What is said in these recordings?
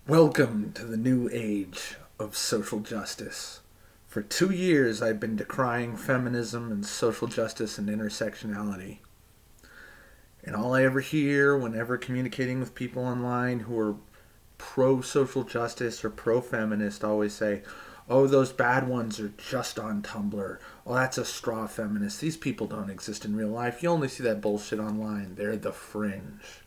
Welcome to the new age of social justice. For 2 years, I've been decrying feminism and social justice and intersectionality. And all I ever hear whenever communicating with people online who are pro social justice or pro feminist always say, oh, those bad ones are just on Tumblr. Oh, that's a straw feminist. These people don't exist in real life. You only see that bullshit online. They're the fringe.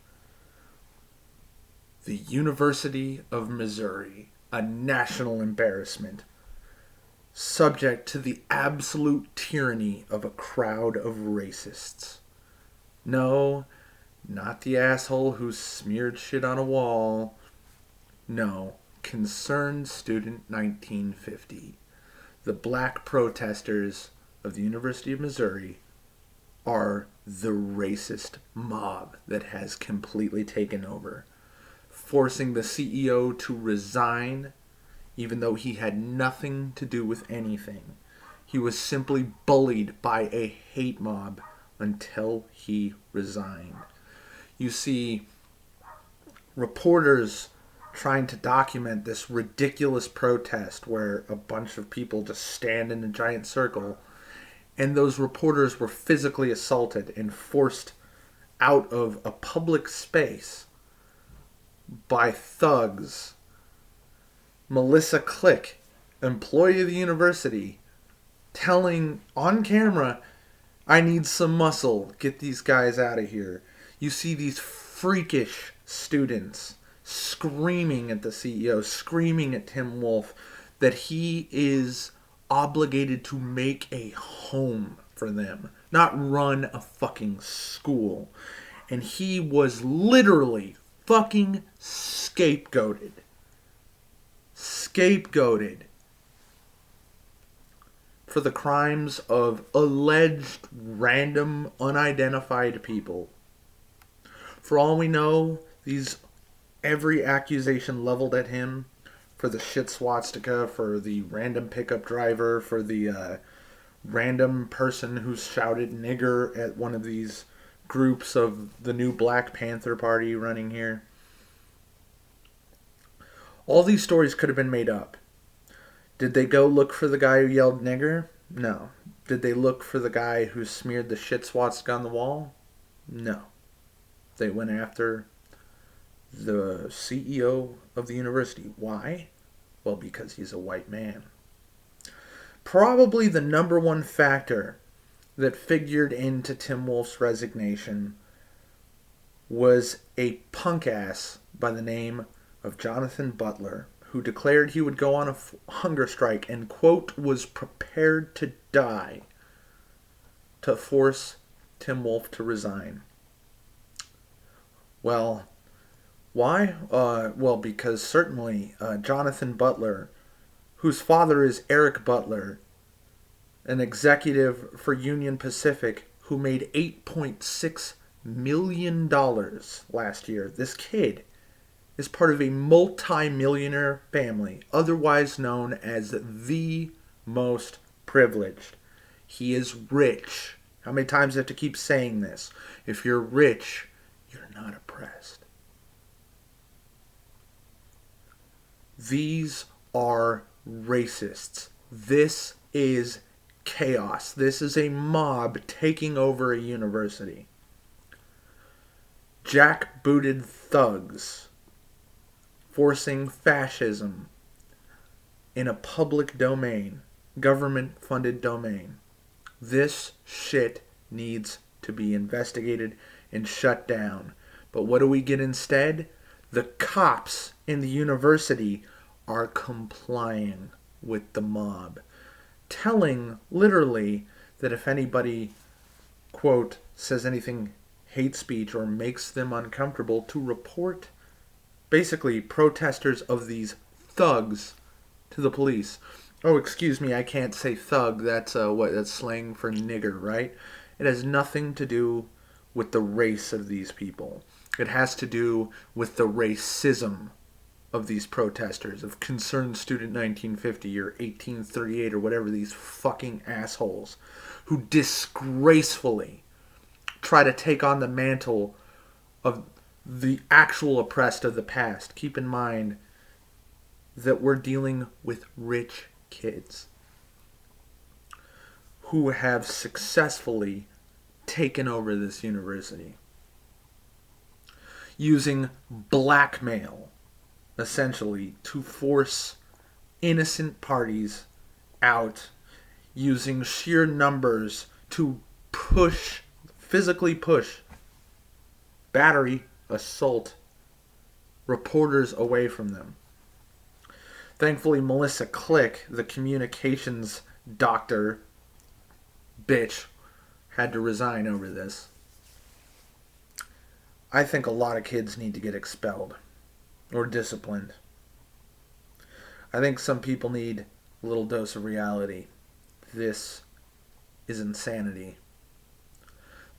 The University of Missouri, a national embarrassment, subject to the absolute tyranny of a crowd of racists. No, not the asshole who smeared shit on a wall. No, concerned student 1950. The black protesters of the University of Missouri are the racist mob that has completely taken over, forcing the CEO to resign even though he had nothing to do with anything. He was simply bullied by a hate mob until he resigned. You see reporters trying to document this ridiculous protest where a bunch of people just stand in a giant circle, and those reporters were physically assaulted and forced out of a public space by thugs. Melissa Click, employee of the university, telling on camera, I need some muscle. Get these guys out of here. You see these freakish students screaming at the CEO, screaming at Tim Wolf that he is obligated to make a home for them, not run a fucking school. And he was literally fucking scapegoated. Scapegoated for the crimes of alleged random unidentified people. For all we know, every accusation leveled at him, for the shit swastika, for the random pickup driver, for the random person who shouted nigger at one of these groups of the new Black Panther Party running here. All these stories could have been made up. Did they go look for the guy who yelled nigger? No. Did they look for the guy who smeared the shit swastika on the wall? No. They went after the CEO of the university. Why? Well, because he's a white man. Probably the number one factor that figured into Tim Wolf's resignation was a punk ass by the name of Jonathan Butler, who declared he would go on a hunger strike and, quote, was prepared to die to force Tim Wolf to resign. Well, why? Well, because certainly Jonathan Butler, whose father is Eric Butler, an executive for Union Pacific who made $8.6 million last year. This kid is part of a multi-millionaire family, otherwise known as the most privileged. He is rich. How many times do I have to keep saying this? If you're rich, you're not oppressed. These are racists. This is chaos. This is a mob taking over a university. Jackbooted thugs forcing fascism in a public domain, government-funded domain. This shit needs to be investigated and shut down. But what do we get instead? The cops in the university are complying with the mob, telling literally that if anybody, quote, says anything hate speech or makes them uncomfortable, to report basically protesters of these thugs to the police. Oh, excuse me, I can't say thug. That's that's slang for nigger, right? It has nothing to do with the race of these people. It has to do with the racism of these protesters, of Concerned Student 1950 or 1838 or whatever, these fucking assholes who disgracefully try to take on the mantle of the actual oppressed of the past. Keep in mind, that we're dealing with rich kids who have successfully taken over this university using blackmail, essentially, to force innocent parties out, using sheer numbers to physically push, battery, assault reporters away from them. Thankfully, Melissa Click, the communications doctor bitch, had to resign over this. I think a lot of kids need to get expelled or disciplined. I think some people need a little dose of reality. This is insanity.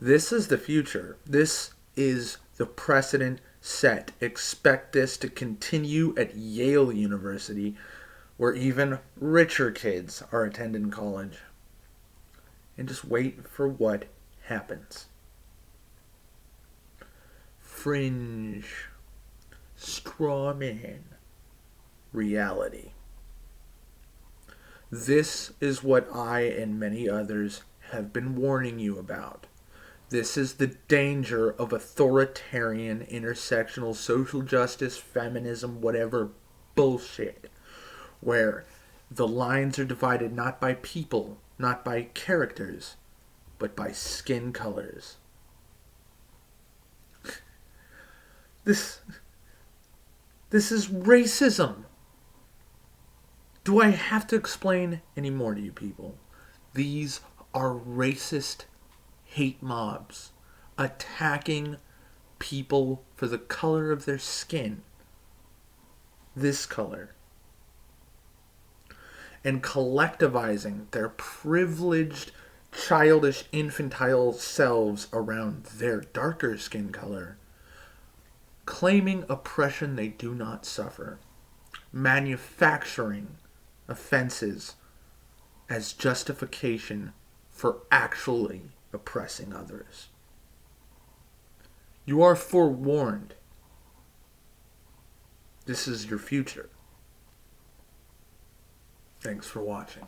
This is the future. This is the precedent set. Expect this to continue at Yale University, where even richer kids are attending college. And just wait for what happens. Fringe, straw man, reality. This is what I and many others have been warning you about. This is the danger of authoritarian, intersectional, social justice, feminism, whatever bullshit, where the lines are divided not by people, not by characters, but by skin colors. This is racism. Do I have to explain any more to you people? These are racist hate mobs attacking people for the color of their skin. This color. And collectivizing their privileged, childish, infantile selves around their darker skin color, claiming oppression they do not suffer, manufacturing offenses as justification for actually oppressing others. You are forewarned. This is your future. Thanks for watching.